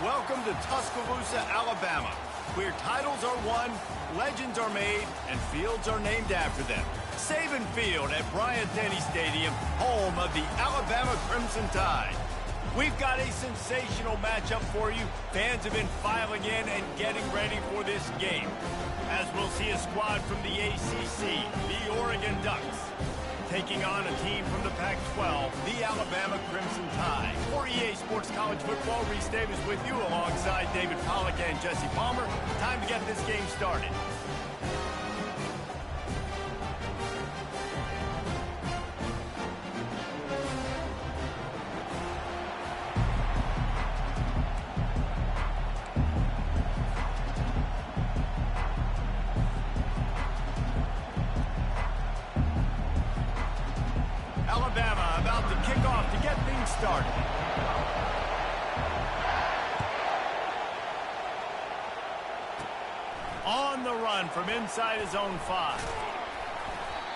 Welcome to Tuscaloosa, Alabama, where titles are won, legends are made, and fields are named after them. Saban Field at Bryant-Denny Stadium, home of the Alabama Crimson Tide. We've got a sensational matchup for you. Fans have been filing in and getting ready for this game, as we'll see a squad from the ACC, the Oregon Ducks, taking on a team from the Pac-12, the Alabama Crimson Tide. For EA Sports College Football, Reese Davis with you alongside David Pollack and Jesse Palmer. Time to get this game started. Alabama about to kick off to get things started. On the run from inside his own 5.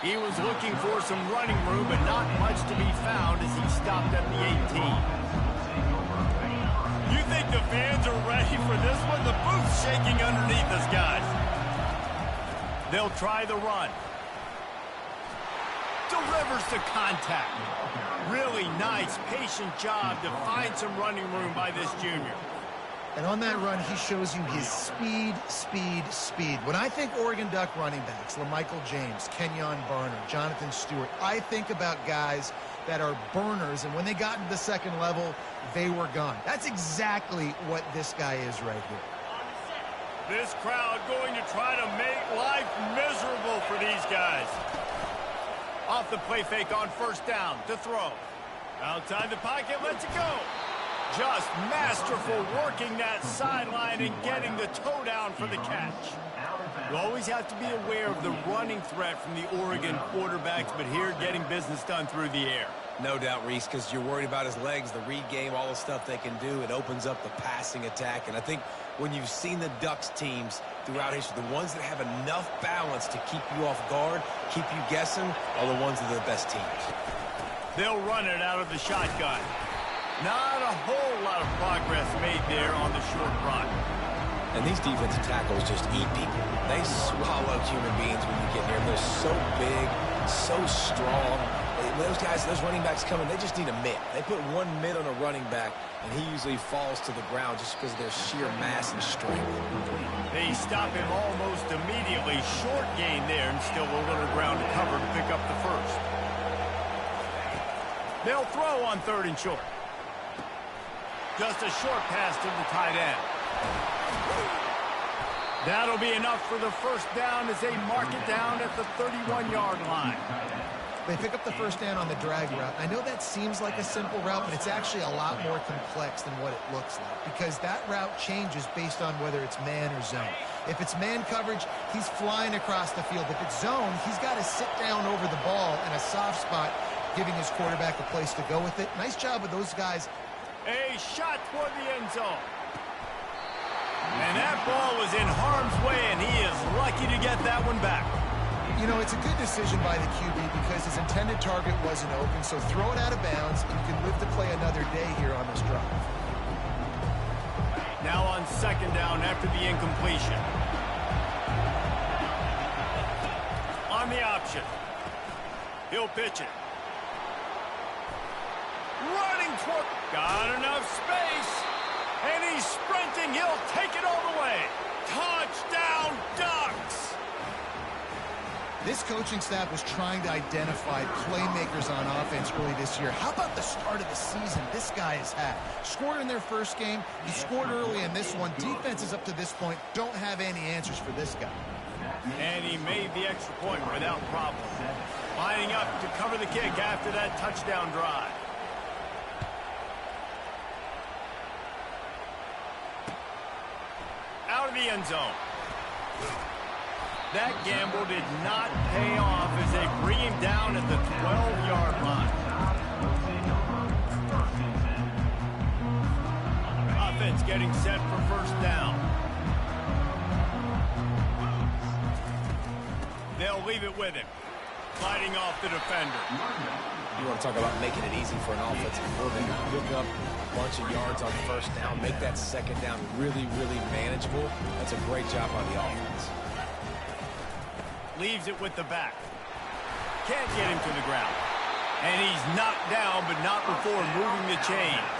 He was looking for some running room, but not much to be found as he stopped at the 18. You think the fans are ready for this one? The booth's shaking underneath us, guys. They'll try the run. Delivers to contact. Really nice, patient job to find some running room by this junior. And on that run, he shows you his speed. When I think Oregon Duck running backs, LaMichael James, Kenyon Barner, Jonathan Stewart, I think about guys that are burners, and when they got into the second level, they were gone. That's exactly what this guy is right here. This crowd going to try to make life miserable for these guys. Off the play fake on first down to throw. Outside the pocket, lets it go. Just masterful working that sideline and getting the toe down for the catch. You always have to be aware of the running threat from the Oregon quarterbacks, but here getting business done through the air. No doubt, Reese, because you're worried about his legs, the read game, all the stuff they can do. It opens up the passing attack. And I think when you've seen the Ducks teams throughout history, the ones that have enough balance to keep you off guard, keep you guessing, are the ones that are the best teams. They'll run it out of the shotgun. Not a whole lot of progress made there on the short run. And these defensive tackles just eat people. They swallow human beings when you get near them. They're so big, so strong. Those guys, those running backs coming, they just need a mid. They put one mid on a running back, and he usually falls to the ground just because of their sheer mass and strength. They stop him almost immediately. Short gain there, and still a little ground to cover to pick up the first. They'll throw on 3rd and short. Just a short pass to the tight end. That'll be enough for the first down as they mark it down at the 31-yard line. They pick up the first down on the drag route. I know that seems like a simple route, but it's actually a lot more complex than what it looks like, because that route changes based on whether it's man or zone. If it's man coverage, he's flying across the field. If it's zone, he's got to sit down over the ball in a soft spot, giving his quarterback a place to go with it. Nice job with those guys. A shot toward the end zone. And that ball was in harm's way, and he is lucky to get that one back. You know, it's a good decision by the QB because his intended target wasn't open, so throw it out of bounds, and you can live to play another day here on this drive. Now on 2nd down after the incompletion. On the option. He'll pitch it. Running toward, got enough space, and he's sprinting. He'll take it all the way. Touchdown, Ducks! This coaching staff was trying to identify playmakers on offense early this year. How about the start of the season this guy has had? Scored in their first game. He scored early in this one. Defenses up to this point don't have any answers for this guy. And he made the extra point without problem. Lining up to cover the kick after that touchdown drive. Out of the end zone. That gamble did not pay off as they bring him down at the 12-yard line. Offense getting set for first down. They'll leave it with him. Fighting off the defender. You want to talk about making it easy for an offensive coordinator. Pick up a bunch of yards on first down, make that second down really, really manageable. That's a great job on the offense. Leaves it with the back. Can't get him to the ground. And he's knocked down, but not before moving the chains.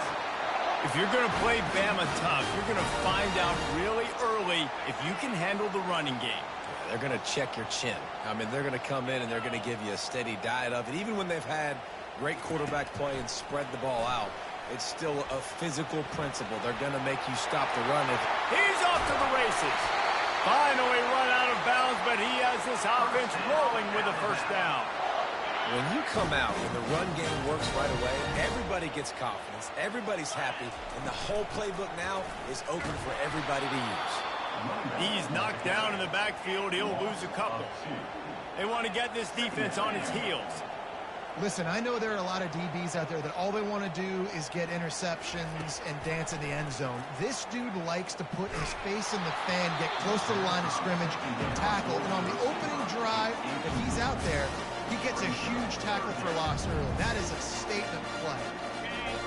If you're going to play Bama tough, you're going to find out really early if you can handle the running game. They're going to check your chin. I mean, they're going to come in and they're going to give you a steady diet of it. Even when they've had great quarterback play and spread the ball out, it's still a physical principle. They're going to make you stop the run. He's off to the races. Finally run out of bounds, but he has this offense rolling with a first down. When you come out and the run game works right away, everybody gets confidence, everybody's happy, and the whole playbook now is open for everybody to use. He's knocked down in the backfield. He'll lose a couple. They want to get this defense on its heels. Listen, I know there are a lot of DBs out there that all they want to do is get interceptions and dance in the end zone. This dude likes to put his face in the fan, get close to the line of scrimmage, and tackle. And on the opening drive, if he's out there, he gets a huge tackle for loss early. That is a statement play.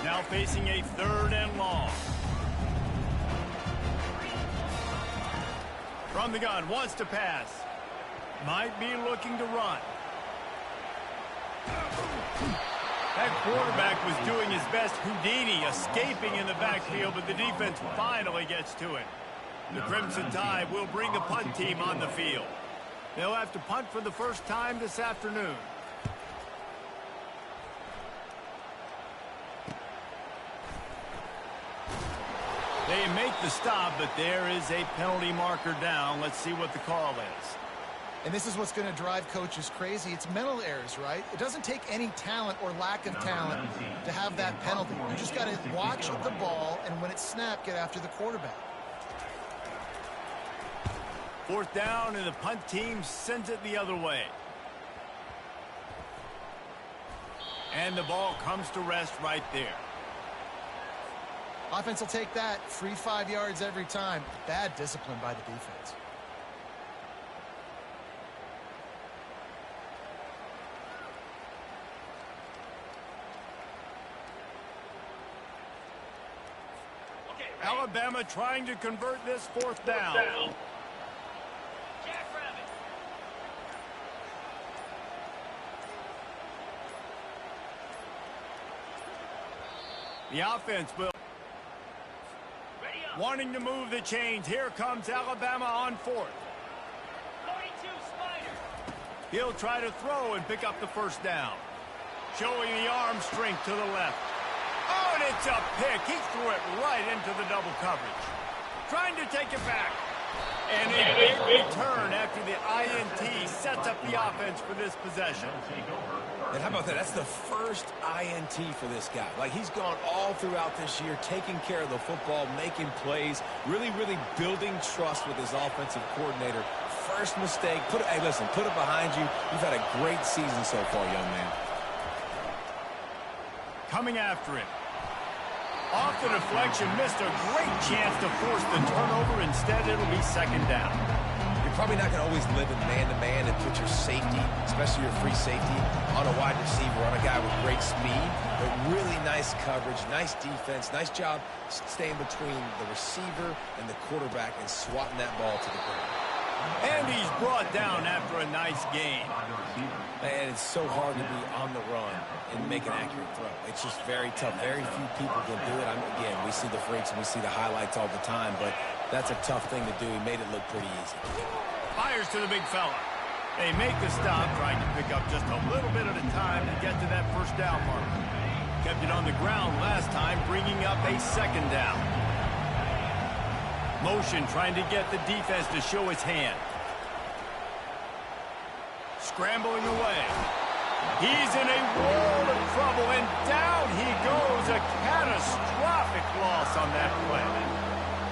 Now facing a 3rd and long. From the gun, wants to pass. Might be looking to run. That quarterback was doing his best Houdini, escaping in the backfield, but the defense finally gets to it. The Crimson Tide will bring the punt team on the field. They'll have to punt for the first time this afternoon. They make the stop, but there is a penalty marker down. Let's see what the call is. And this is what's going to drive coaches crazy. It's mental errors, right? It doesn't take any talent or lack of talent to have that penalty. You just got to watch the ball, and when it's snapped, get after the quarterback. 4th down, and the punt team sends it the other way. And the ball comes to rest right there. Offense will take that. Free 5 yards every time. Bad discipline by the defense. Alabama trying to convert this 4th down. The offense will. Wanting to move the chains. Here comes Alabama on 4th. 42 Spider. He'll try to throw and pick up the first down. Showing the arm strength to the left. Oh, and it's a pick. He threw it right into the double coverage. Trying to take it back. And a big return after the INT sets up the offense for this possession. And how about that? That's the first INT for this guy. Like, he's gone all throughout this year, taking care of the football, making plays, really, really building trust with his offensive coordinator. First mistake. Hey, listen, put it behind you. You've had a great season so far, young man. Coming after it. Off the deflection, missed a great chance to force the turnover. Instead, it'll be 2nd down. You're probably not going to always live in man-to-man and put your safety, especially your free safety, on a wide receiver, on a guy with great speed. But really nice coverage, nice defense, nice job staying between the receiver and the quarterback and swatting that ball to the ground. And he's brought down after a nice game. Man, it's so hard to be on the run and make an accurate throw. It's just very tough. Very few people can do it. Again, we see the freaks and we see the highlights all the time, but that's a tough thing to do. He made it look pretty easy. Fires to the big fella. They make the stop, trying to pick up just a little bit at a time to get to that first down mark. Kept it on the ground last time, bringing up a 2nd down. Motion trying to get the defense to show its hand. Scrambling away. He's in a world of trouble, and down he goes. A catastrophic loss on that play.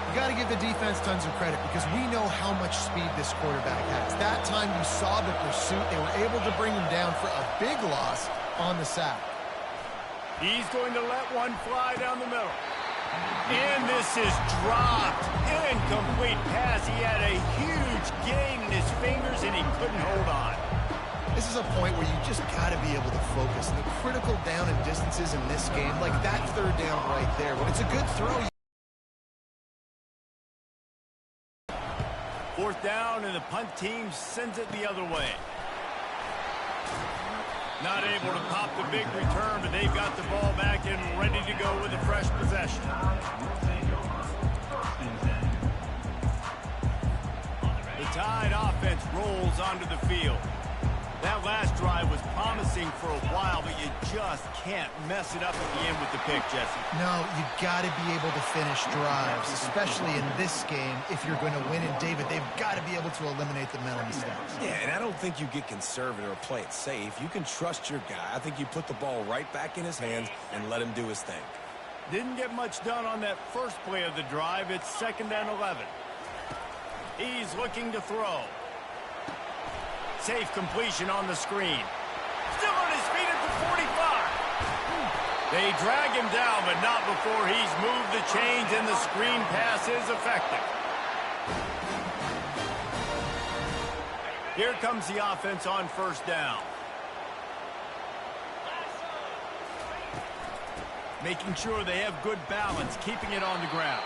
You got to give the defense tons of credit because we know how much speed this quarterback has. That time you saw the pursuit. They were able to bring him down for a big loss on the sack. He's going to let one fly down the middle. And this is dropped. Incomplete pass. He had a huge gain in his fingers, and he couldn't hold on. This is a point where you just got to be able to focus. The critical down and distances in this game, like that third down right there, when it's a good throw. Fourth down, and the punt team sends it the other way. Not able to pop the big return, but they've got the ball back and ready to go with a fresh possession. The Tide offense rolls onto the field. That last drive was promising for a while, but you just can't mess it up at the end with the pick, Jesse. No, you got to be able to finish drives, especially in this game. If you're going to win in David, they've got to be able to eliminate the mental mistakes. Yeah, and I don't think you get conservative or play it safe. You can trust your guy. I think you put the ball right back in his hands and let him do his thing. Didn't get much done on that first play of the drive. It's 2nd and 11. He's looking to throw. Safe completion on the screen. Still on his feet at the 45. They drag him down, but not before he's moved the chains, and the screen pass is effective. Here comes the offense on 1st down. Making sure they have good balance, keeping it on the ground.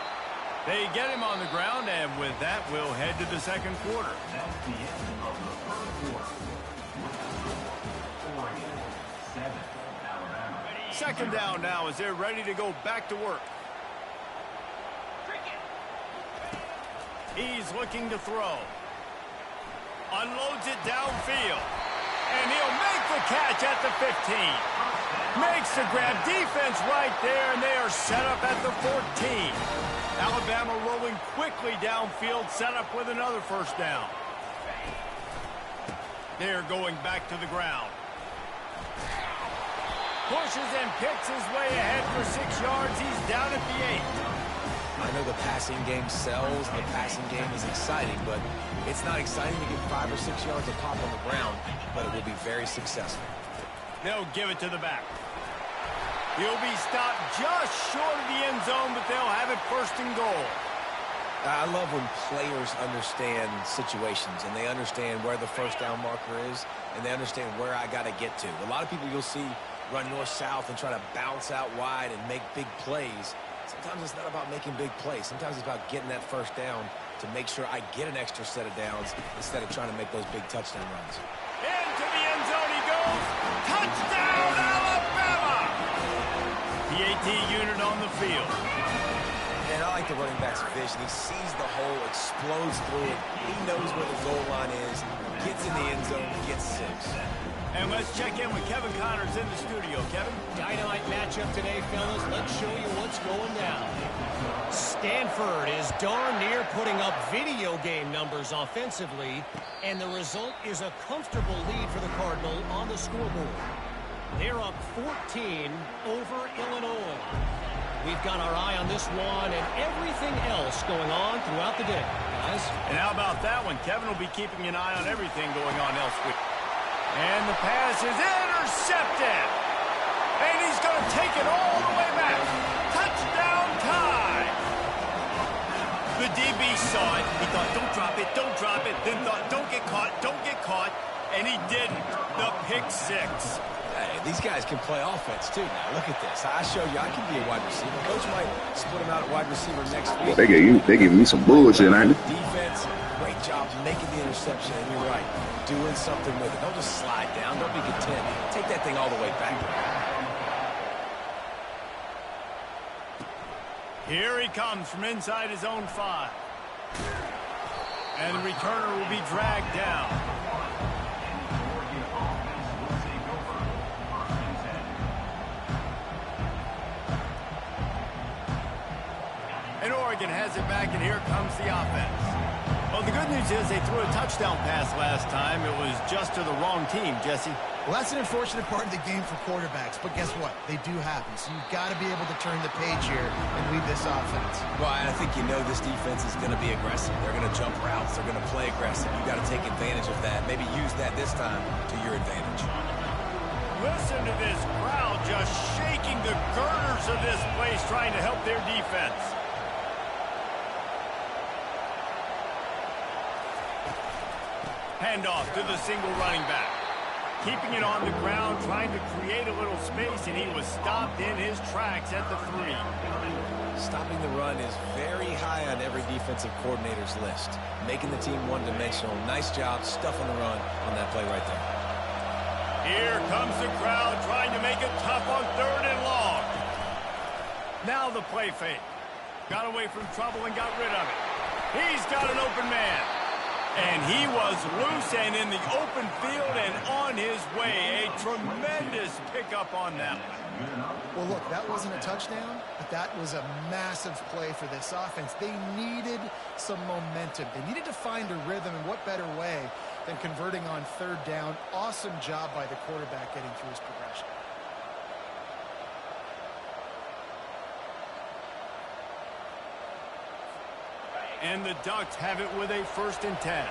They get him on the ground, and with that, we'll head to the 2nd quarter. That's the end of the 3rd quarter. Oregon, 7, Alabama. 2nd down now as they're ready to go back to work. He's looking to throw. Unloads it downfield. And he'll make the catch at the 15. Makes the grab. Defense right there, and they are set up at the 14. Alabama rolling quickly downfield, set up with another 1st down. They're going back to the ground. Pushes and picks his way ahead for 6 yards. He's down at the 8. I know the passing game sells, the passing game is exciting, but it's not exciting to get 5 or 6 yards of pop on the ground, but it will be very successful. They'll give it to the back. He'll be stopped just short of the end zone, but they'll have it 1st and goal. I love when players understand situations, and they understand where the 1st down marker is, and they understand where I got to get to. A lot of people you'll see run north-south and try to bounce out wide and make big plays. Sometimes it's not about making big plays. Sometimes it's about getting that 1st down to make sure I get an extra set of downs instead of trying to make those big touchdown runs. Into the end zone he goes. Touchdown, Alabama! PAT unit on the field. And I like the running back's vision. He sees the hole, explodes through it. He knows where the goal line is, gets in the end zone, gets 6. And let's check in with Kevin Connors in the studio. Kevin? Dynamite matchup today, fellas. Let's show you what's going down. Stanford is darn near putting up video game numbers offensively, and the result is a comfortable lead for the Cardinal on the scoreboard. They're up 14 over Illinois. We've got our eye on this one and everything else going on throughout the day, guys. And how about that one? Kevin will be keeping an eye on everything going on elsewhere. And the pass is intercepted. And he's going to take it all the way back. Touchdown Tide. The DB saw it. He thought, don't drop it, don't drop it. Then thought, don't get caught, don't get caught. And he didn't. The pick 6. Hey, these guys can play offense, too. Now, look at this. I show you I can be a wide receiver. Coach might split him out at wide receiver next week. Well, they gave me some bullshit, ain't they? Defense, great job making the interception, and you're right, doing something with it. Don't just slide down. Don't be content. Take that thing all the way back. Here he comes from inside his own 5. And the returner will be dragged down. And Oregon has it back, and here comes the offense. Well, the good news is they threw a touchdown pass last time. It was just to the wrong team, Jesse. Well, that's an unfortunate part of the game for quarterbacks, but guess what? They do happen, so you've got to be able to turn the page here and lead this offense. Well, and I think you know this defense is going to be aggressive. They're going to jump routes. They're going to play aggressive. You've got to take advantage of that. Maybe use that this time to your advantage. Listen to this crowd just shaking the girders of this place, trying to help their defense. Handoff to the single running back. keeping it on the ground, trying to create a little space, and he was stopped in his tracks at the 3. Stopping the run is very high on every defensive coordinator's list. Making the team one-dimensional. Nice job stuffing the run on that play right there. Here comes the crowd trying to make it tough on 3rd and long. Now the play fake. Got away from trouble and got rid of it. He's got an open man. And he was loose and in the open field and on his way. A tremendous pickup on that one. Well, look, that wasn't a touchdown, but that was a massive play for this offense. They needed some momentum. They needed to find a rhythm, and what better way than converting on 3rd down. Awesome job by the quarterback getting through his progression. And the Ducks have it with a 1st and 10.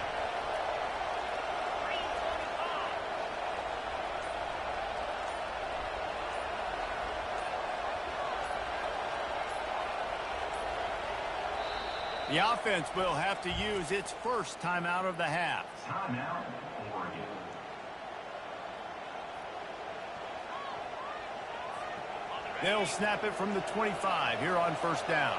The offense will have to use its first timeout of the half. Timeout, Oregon. They'll snap it from the 25 here on 1st down.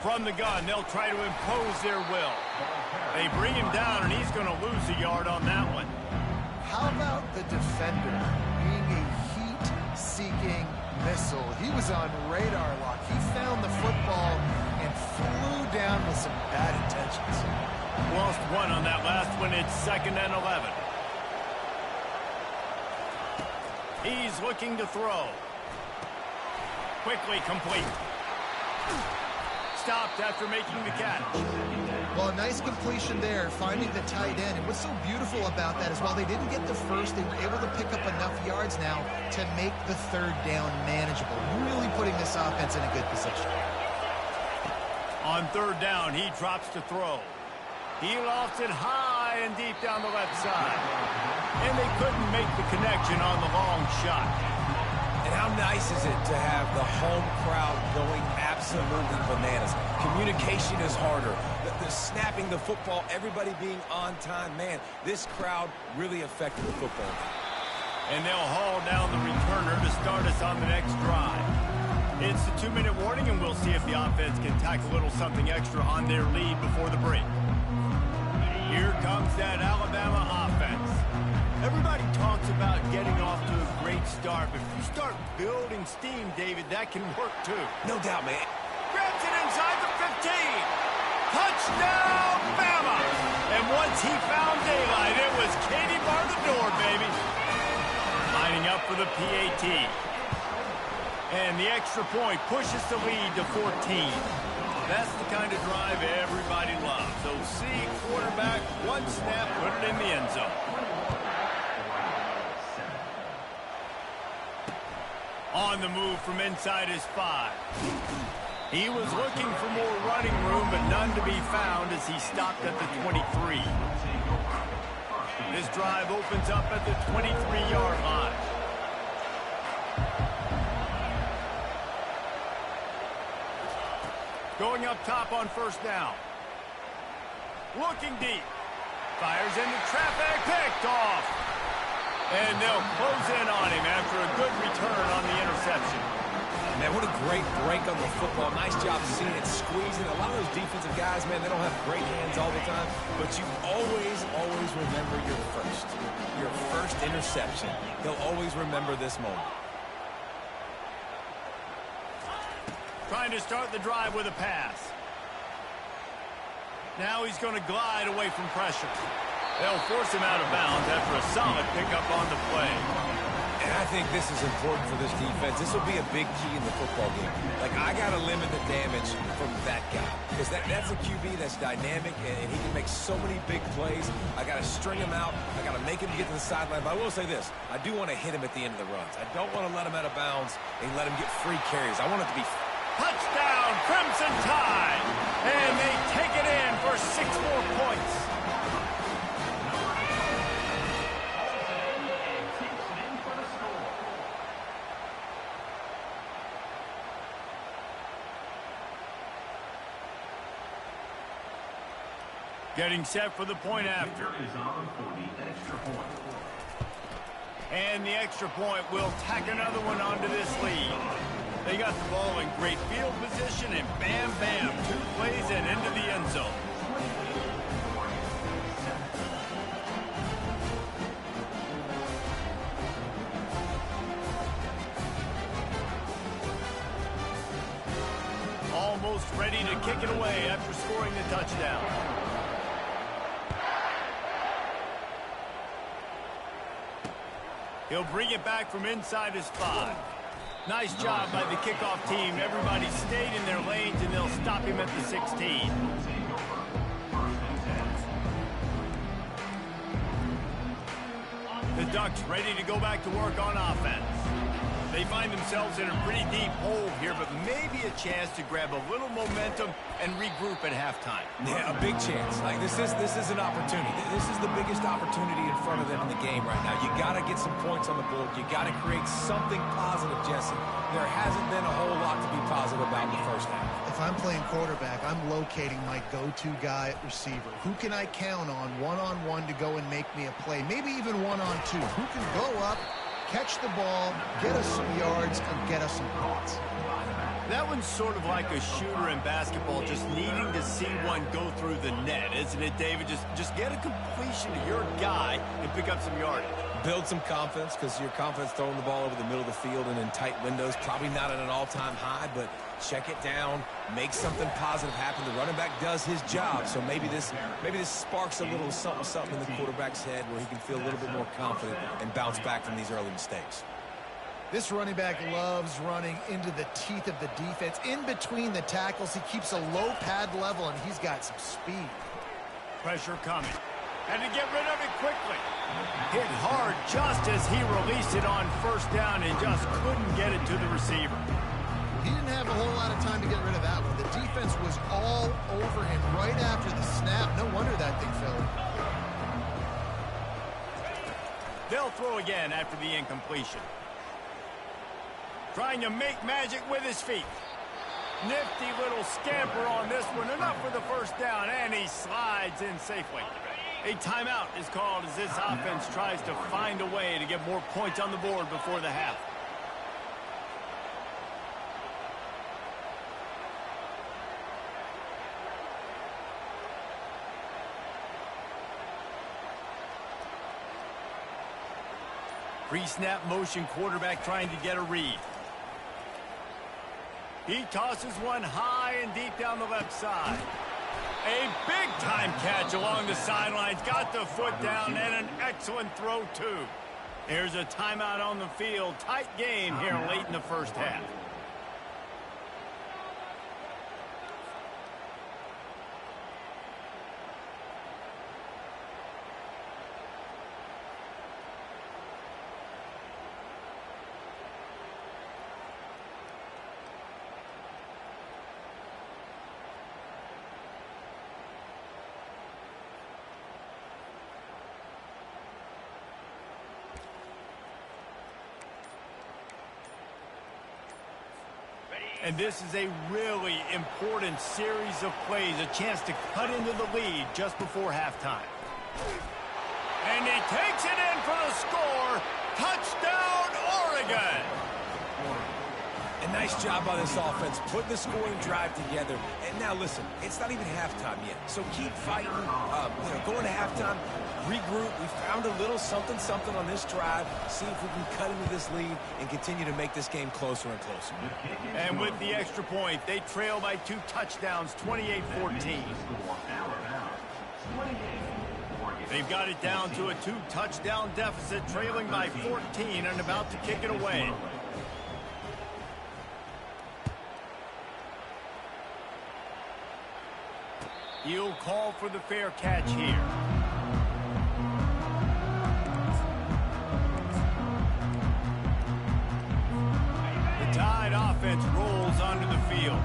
From the gun, they'll try to impose their will. They bring him down, and he's going to lose a yard on that one. How about the defender being a heat-seeking missile? He was on radar lock. He found the football and flew down with some bad intentions. Lost 1 on that last one. It's 2nd and 11. He's looking to throw. Quickly complete. Stopped after making the catch. Well, a nice completion there, finding the tight end. And what's so beautiful about that is while they didn't get the first, they were able to pick up enough yards now to make the 3rd down manageable, really putting this offense in a good position. On 3rd down, he drops to throw. He lofts it high and deep down the left side. And they couldn't make the connection on the long shot. And how nice is it to have the home crowd going absolutely bananas? Communication is harder. The snapping the football, everybody being on time. Man, this crowd really affected the football game. And they'll haul down the returner to start us on the next drive. It's the 2-minute warning, and we'll see if the offense can tack a little something extra on their lead before the break. Here comes that Alabama offense. Everybody talks about getting off to a great start, but if you start building steam, David, that can work too. No doubt, man. Grabs it inside the 15. Touchdown, Bama! And once he found daylight, it was Katie bar the door, baby. Lining up for the PAT. And the extra point pushes the lead to 14. That's the kind of drive everybody loves. So see quarterback, one snap, put it in the end zone. On the move from inside his 5. He was looking for more running room, but none to be found as he stopped at the 23. This drive opens up at the 23-yard line. Going up top on 1st down. Looking deep. Fires into traffic. Picked off. And they'll close in on him after a good return on the interception. Man, what a great break on the football. Nice job seeing it squeezing. A lot of those defensive guys, man, they don't have great hands all the time, but you always remember your first interception. He'll always remember this moment. Trying to start the drive with a pass. Now he's going to glide away from pressure. They'll force him out of bounds after a solid pickup on the play. And I think this is important for this defense. This will be a big key in the football game. Like, I got to limit the damage from that guy. Because that's a QB that's dynamic, and he can make so many big plays. I got to string him out. I got to make him get to the sideline. But I will say this. I do want to hit him at the end of the runs. I don't want to let him out of bounds and let him get free carries. I want it to be... Touchdown, Crimson Tide! And they take it in for 6 more points. Getting set for the point after. And the extra point will tack another one onto this lead. They got the ball in great field position, and bam, bam, 2 plays and into the end zone. Almost ready to kick it away after scoring the touchdown. He'll bring it back from inside his 5. Nice job by the kickoff team. Everybody stayed in their lanes, and they'll stop him at the 16. The Ducks ready to go back to work on offense. They find themselves in a pretty deep hole here, but maybe a chance to grab a little momentum and regroup at halftime. Yeah, a big chance. Like this is an opportunity. This is the biggest opportunity in front of them in the game right now. You got to get some points on the board. You got to create something positive, Jesse. There hasn't been a whole lot to be positive about in the first half. If I'm playing quarterback, I'm locating my go-to guy at receiver. Who can I count on one-on-one to go and make me a play? Maybe even one-on-two. Who can go up, catch the ball, get us some yards, and get us some points? That one's sort of like a shooter in basketball, just needing to see one go through the net, isn't it, David? Just get a completion to your guy and pick up some yardage. Build some confidence, because your confidence throwing the ball over the middle of the field and in tight windows, probably not at an all-time high, but check it down, make something positive happen. The running back does his job, so maybe this sparks a little something in the quarterback's head where he can feel a little bit more confident and bounce back from these early mistakes. This running back loves running into the teeth of the defense. In between the tackles, he keeps a low pad level, and he's got some speed. Pressure coming. Had to get rid of it quickly. Hit hard just as he released it on first down and just couldn't get it to the receiver. He didn't have a whole lot of time to get rid of that one. The defense was all over him right after the snap. No wonder that thing fell. They'll throw again after the incompletion. Trying to make magic with his feet. Nifty little scamper on this one. Enough for the first down, and he slides in safely. A timeout is called as this offense tries to find a way to get more points on the board before the half. Pre-snap motion quarterback trying to get a read. He tosses one high and deep down the left side. A big-time catch along the sidelines. Got the foot down and an excellent throw, too. There's a timeout on the field. Tight game here late in the first half. And this is a really important series of plays, a chance to cut into the lead just before halftime. And he takes it in for the score. Touchdown, Oregon! A nice job by this offense, putting the scoring drive together. And now listen, it's not even halftime yet, so keep fighting. Going to halftime, regroup. We found a little something on this drive. See if we can cut into this lead and continue to make this game closer and closer. And with the extra point, they trail by 2 touchdowns, 28-14. They've got it down to a 2-touchdown deficit, trailing by 14 and about to kick it away. He'll call for the fair catch here. The Tide offense rolls onto the field.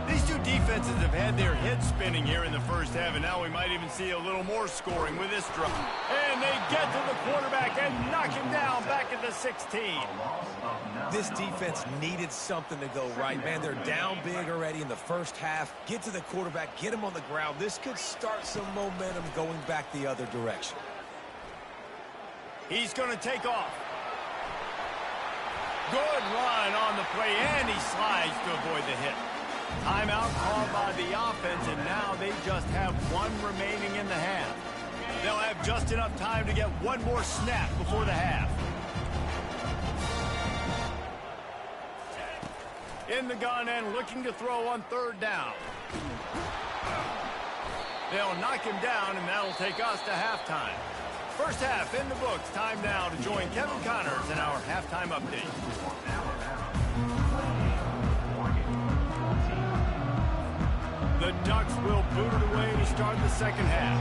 These two defenses defenses have had their heads spinning here in the first half, and now we might even see a little more scoring with this drive. And they get to the quarterback and knock him down back at the 16. This defense needed something to go right, man. They're down big already in the first half. Get to the quarterback, get him on the ground. This could start some momentum going back the other direction. He's going to take off. Good run on the play, and he slides to avoid the hit. Timeout called by the offense, and now they just have one remaining in the half. They'll have just enough time to get one more snap before the half. In the gun and looking to throw on third down. They'll knock him down, and that'll take us to halftime. First half in the books. Time now to join Kevin Connors in our halftime update. The Ducks will boot it away to start the second half.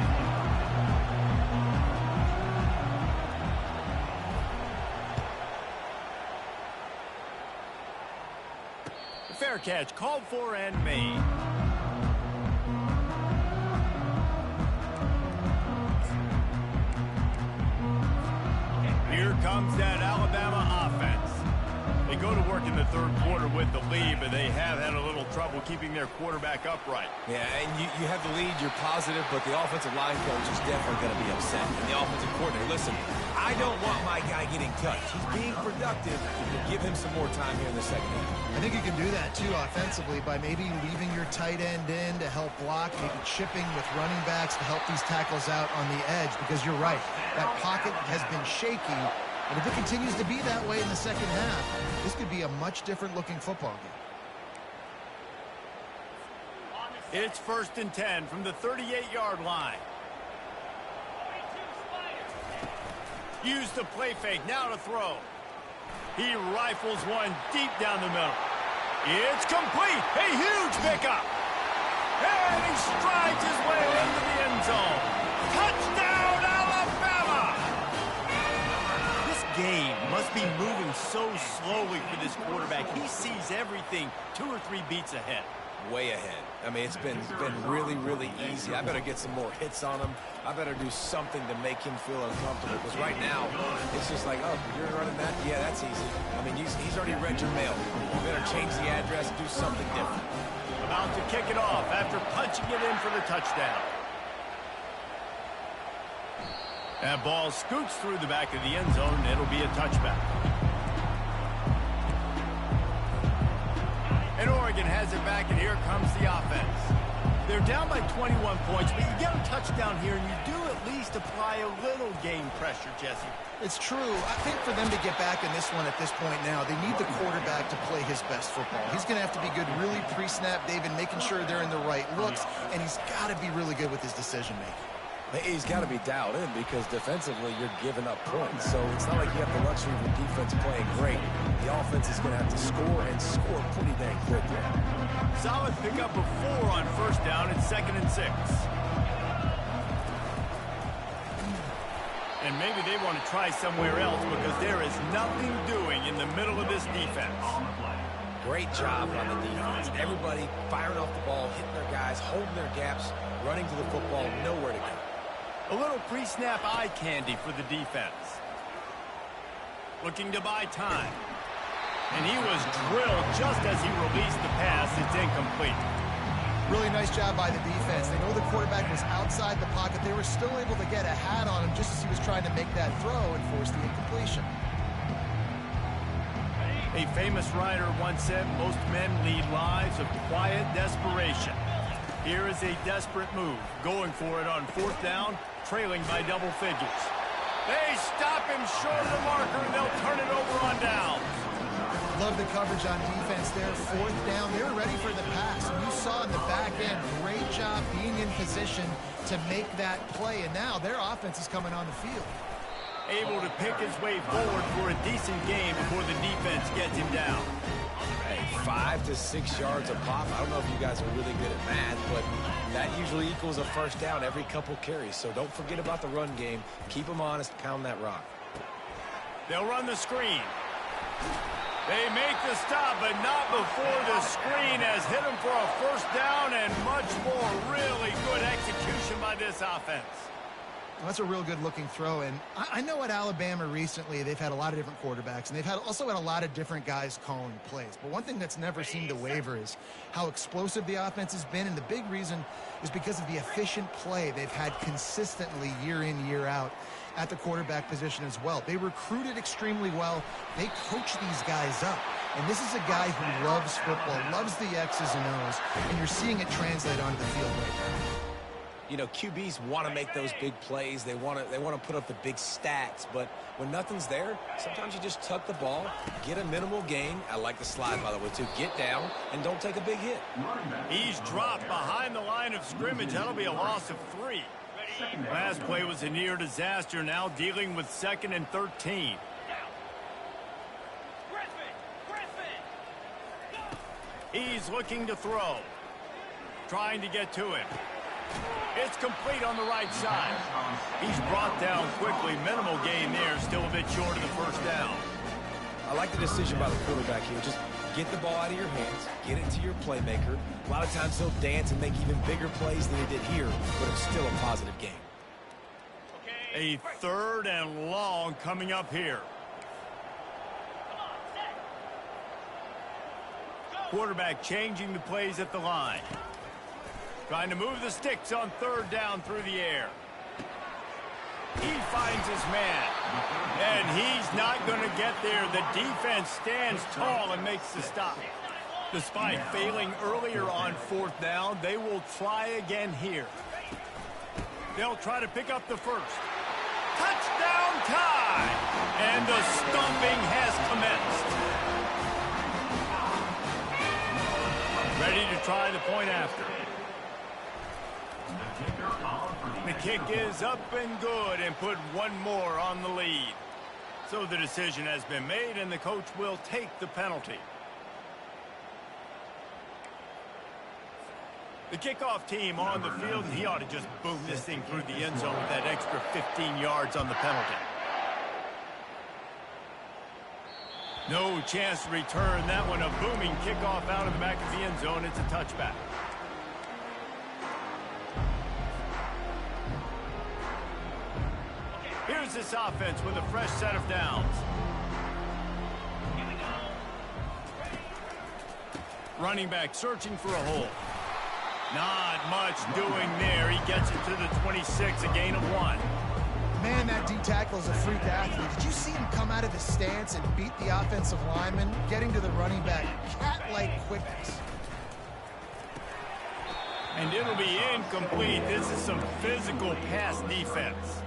Fair catch called for and made. Here comes that Alabama offense. They go to work in the third quarter with the lead, but they have had a little trouble keeping their quarterback upright. Yeah, and you have the lead, you're positive, but the offensive line coach is definitely going to be upset. And the offensive coordinator, listen, I don't want my guy getting touched. He's being productive. Give him some more time here in the second half. I think you can do that, too, offensively, by maybe leaving your tight end in to help block, maybe chipping with running backs to help these tackles out on the edge, because you're right. That pocket has been shaky, and if it continues to be that way in the second half, this could be a much different-looking football game. It's 1st and 10 from the 38-yard line. Use the play fake, now to throw. He rifles one deep down the middle. It's complete. A huge pickup. And he strides his way into the end zone. Touchdown, Alabama! This game must be moving so slowly for this quarterback. He sees everything 2 or 3 beats ahead. Way ahead. I mean, it's been really, really easy. I better get some more hits on him. I better do something to make him feel uncomfortable, because right now, it's just like, oh, you're running that? Yeah, that's easy. I mean, he's already read your mail. You better change the address, do something different. About to kick it off after punching it in for the touchdown. That ball scoots through the back of the end zone. It'll be a touchback. And Oregon has it back, and here comes the offense. They're down by 21 points, but you get a touchdown here, and you do at least apply a little game pressure, Jesse. It's true. I think for them to get back in this one at this point now, they need the quarterback to play his best football. He's going to have to be good really pre-snap, David, making sure they're in the right looks, and he's got to be really good with his decision-making. He's got to be dialed in, because defensively you're giving up points. So it's not like you have the luxury of the defense playing great. The offense is going to have to score, and score pretty dang quick there. Solid pickup of 4 on first down and 2nd and 6. And maybe they want to try somewhere else, because there is nothing doing in the middle of this defense. Great job on the defense. Everybody firing off the ball, hitting their guys, holding their gaps, running to the football, nowhere to go. A little pre-snap eye candy for the defense. Looking to buy time. And he was drilled just as he released the pass. It's incomplete. Really nice job by the defense. They know the quarterback was outside the pocket. They were still able to get a hat on him just as he was trying to make that throw and force the incompletion. A famous writer once said, most men lead lives of quiet desperation. Here is a desperate move, going for it on 4th down, trailing by double figures. They stop him short of the marker, and they'll turn it over on down. Love the coverage on defense there. 4th down, they were ready for the pass. And you saw in the back end, great job being in position to make that play. And now their offense is coming on the field. Able to pick his way forward for a decent game before the defense gets him down. Hey, 5 to 6 yards a pop. I don't know if you guys are really good at math, but that usually equals a first down every couple carries. So don't forget about the run game. Keep them honest, pound that rock. They'll run the screen. They make the stop, but not before the screen has hit them for a first down and much more. Really good execution by this offense. Well, that's a real good-looking throw, and I know at Alabama recently they've had a lot of different quarterbacks, and they've also had a lot of different guys calling plays. But one thing that's never seemed to waver is how explosive the offense has been, and the big reason is because of the efficient play they've had consistently year in, year out at the quarterback position as well. They recruited extremely well. They coach these guys up. And this is a guy who loves football, loves the X's and O's, and you're seeing it translate onto the field right now. You know, QBs want to make those big plays. They want to put up the big stats. But when nothing's there, sometimes you just tuck the ball, get a minimal gain. I like the slide, by the way, too. Get down and don't take a big hit. He's dropped behind the line of scrimmage. That'll be a loss of 3. Last play was a near disaster. Now dealing with 2nd and 13. He's looking to throw. Trying to get to him. It's complete on the right side. He's brought down quickly. Minimal gain there. Still a bit short of the first down. I like the decision by the quarterback here. Just get the ball out of your hands. Get it to your playmaker. A lot of times he'll dance and make even bigger plays than he did here, but it's still a positive game. A 3rd and long coming up here. Quarterback changing the plays at the line. Trying to move the sticks on 3rd down through the air. He finds his man. And he's not going to get there. The defense stands tall and makes the stop. Despite failing earlier on 4th down, they will try again here. They'll try to pick up the first. Touchdown tie! And the stomping has commenced. Ready to try the point after. The kick is up and good and put one more on the lead. So the decision has been made and the coach will take the penalty. The kickoff team on the field, he ought to just boom this thing through the end zone with that extra 15 yards on the penalty. No chance to return that one. A booming kickoff out of the back of the end zone. It's a touchback. Here's this offense with a fresh set of downs. Running back searching for a hole. Not much doing there. He gets it to the 26, a gain of 1. Man, that D-tackle is a freak athlete. Did you see him come out of the stance and beat the offensive lineman, getting to the running back? Cat-like quickness. And it'll be incomplete. This is some physical pass defense.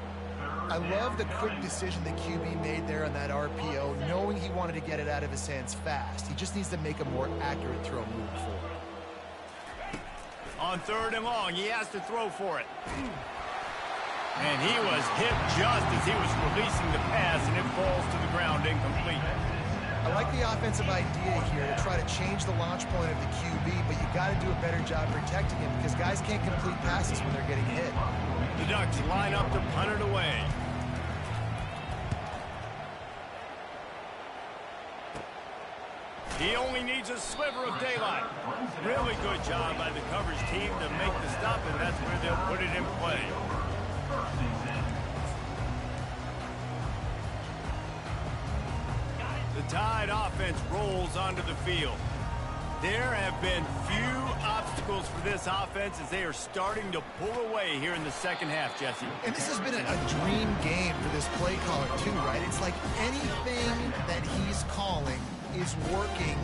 I love the quick decision the QB made there on that RPO, knowing he wanted to get it out of his hands fast. He just needs to make a more accurate throw moving forward. On 3rd and long, he has to throw for it. And he was hit just as he was releasing the pass, and it falls to the ground incomplete. I like the offensive idea here to try to change the launch point of the QB, but you got to do a better job protecting him because guys can't complete passes when they're getting hit. The Ducks line up to punt it away. He only needs a sliver of daylight. Really good job by the coverage team to make the stop, and that's where they'll put it in play. The Tide offense rolls onto the field. There have been few obstacles for this offense as they are starting to pull away here in the second half, Jesse. And this has been a dream game for this play caller, too, right? It's like anything that he's calling is working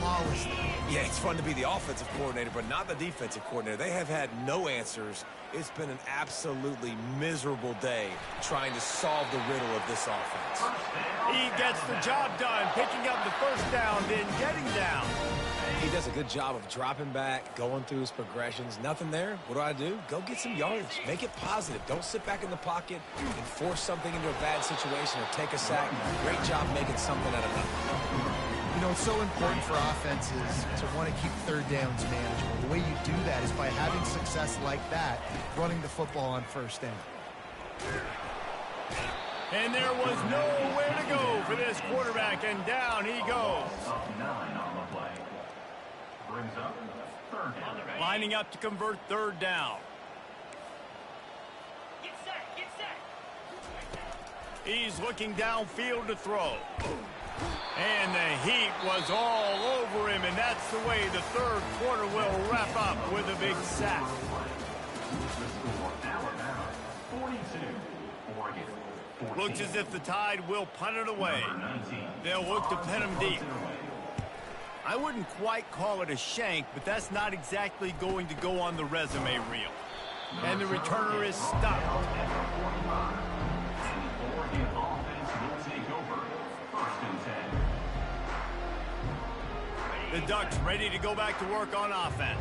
flawlessly. Yeah, it's fun to be the offensive coordinator, but not the defensive coordinator. They have had no answers. It's been an absolutely miserable day trying to solve the riddle of this offense. He gets the job done, picking up the first down, then getting down. He does a good job of dropping back, going through his progressions. Nothing there. What do? Go get some yardage. Make it positive. Don't sit back in the pocket and force something into a bad situation or take a sack. Great job making something out of nothing. You know, it's so important for offenses to want to keep 3rd downs manageable. The way you do that is by having success like that, running the football on 1st down. And there was nowhere to go for this quarterback, and down he goes. Lining up to convert third down. He's looking downfield to throw. And the heat was all over him, and that's the way the third quarter will wrap up with a big sack. Looks as if the Tide will punt it away. They'll look to pin him deep. I wouldn't quite call it a shank, but that's not exactly going to go on the resume reel. And the returner is stopped. The Ducks ready to go back to work on offense.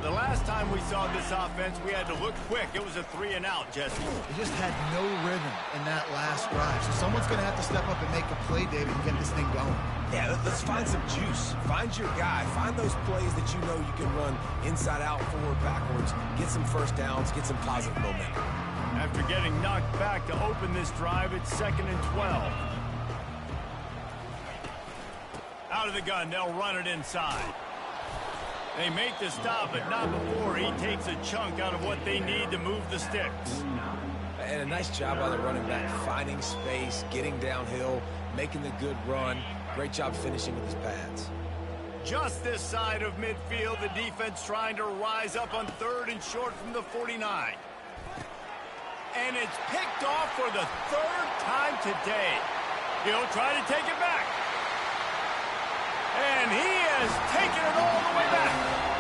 The last time we saw this offense, we had to look quick. It was a 3-and-out, Jesse. They just had no rhythm in that last drive. So someone's going to have to step up and make a play, David, and get this thing going. Yeah, let's find some juice. Find your guy. Find those plays that you know you can run inside out, forward, backwards. Get some first downs. Get some positive momentum. After getting knocked back to open this drive, it's 2nd and 12. Out of the gun, they'll run it inside. They make the stop, but not before he takes a chunk out of what they need to move the sticks. And a nice job by the running back, finding space, getting downhill, making the good run. Great job finishing with his pads. Just this side of midfield, the defense trying to rise up on 3rd and short from the 49. And it's picked off for the 3rd time today. He'll try to take it back. And he has taken it all the way back.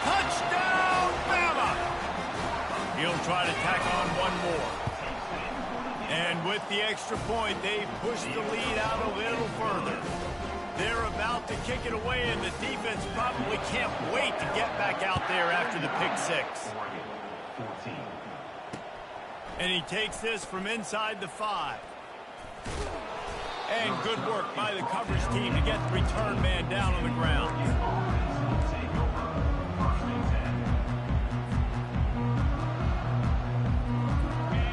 Touchdown, Bama! He'll try to tack on one more. And with the extra point, they push the lead out a little further. They're about to kick it away, and the defense probably can't wait to get back out there after the pick six. And he takes this from inside the 5. And good work by the coverage team to get the return man down on the ground.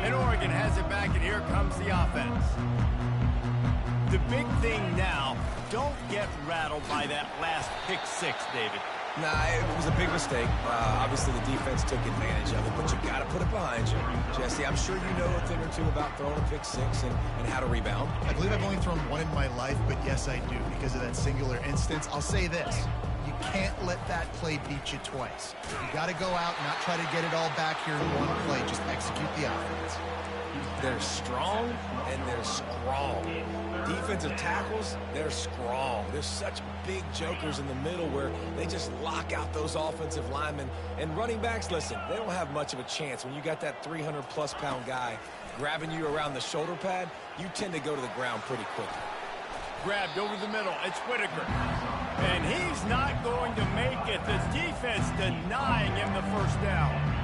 And Oregon has it back, and here comes the offense. The big thing now, don't get rattled by that last pick six, David. Nah, it was a big mistake. Obviously, the defense took advantage of it, but you got to put it behind you. Jesse, I'm sure you know a thing or two about throwing a pick six and how to rebound. I believe I've only thrown one in my life, but yes, I do, because of that singular instance. I'll say this. You can't let that play beat you twice. You got to go out and not try to get it all back here in one play. Just execute the offense. They're strong, and they're strong. Defensive tackles, they're strong. There's such big jokers in the middle where they just lock out those offensive linemen. And running backs, listen, they don't have much of a chance. When you got that 300-plus pound guy grabbing you around the shoulder pad, you tend to go to the ground pretty quickly. Grabbed over the middle. It's Whitaker. And he's not going to make it. The defense denying him the first down.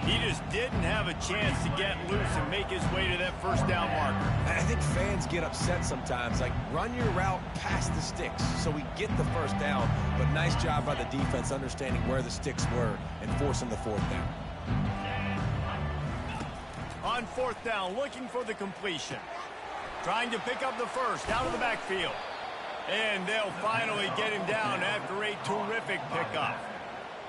He just didn't have a chance to get loose and make his way to that first down marker. I think fans get upset sometimes. Like, run your route past the sticks so we get the first down. But nice job by the defense understanding where the sticks were and forcing the 4th down. On 4th down, looking for the completion. Trying to pick up the first out of the backfield. And they'll finally get him down after a terrific pickup.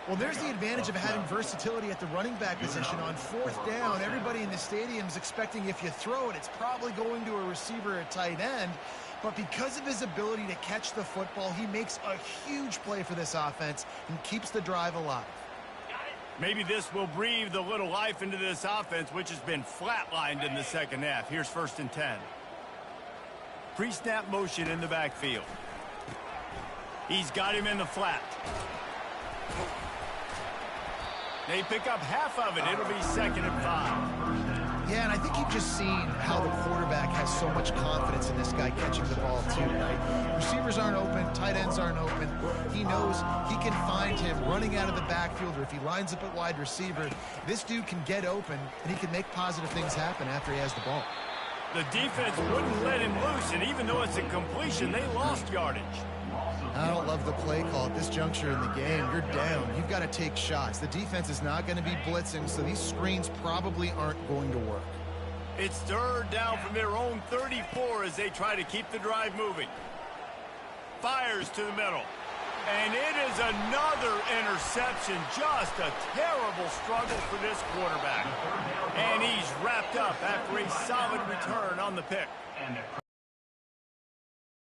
Well, there's the advantage of having versatility at the running back position. On 4th down, everybody in the stadium is expecting if you throw it, it's probably going to a receiver at tight end. But because of his ability to catch the football, he makes a huge play for this offense and keeps the drive alive. Maybe this will breathe a little life into this offense, which has been flatlined in the second half. Here's 1st and 10. Pre-snap motion in the backfield. He's got him in the flat. They pick up half of it. It'll be 2nd and 5. Yeah, and I think you've just seen how the quarterback has so much confidence in this guy catching the ball too, right? Receivers aren't open, tight ends aren't open. He knows he can find him running out of the backfield, or if he lines up at wide receiver, this dude can get open, and he can make positive things happen after he has the ball. The defense wouldn't let him loose, and even though it's a completion, they lost yardage. I don't love the play call at this juncture in the game. You're down. You've got to take shots. The defense is not going to be blitzing, so these screens probably aren't going to work. It's third down from their own 34 as they try to keep the drive moving. Fires to the middle. And it is another interception. Just a terrible struggle for this quarterback. And he's wrapped up after a solid return on the pick.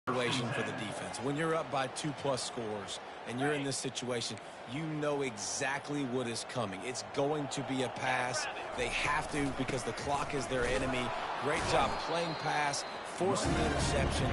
For the defense. When you're up by 2+ scores and you're in this situation, you know exactly what is coming. It's going to be a pass. They have to because the clock is their enemy. Great job playing pass, forcing the interception,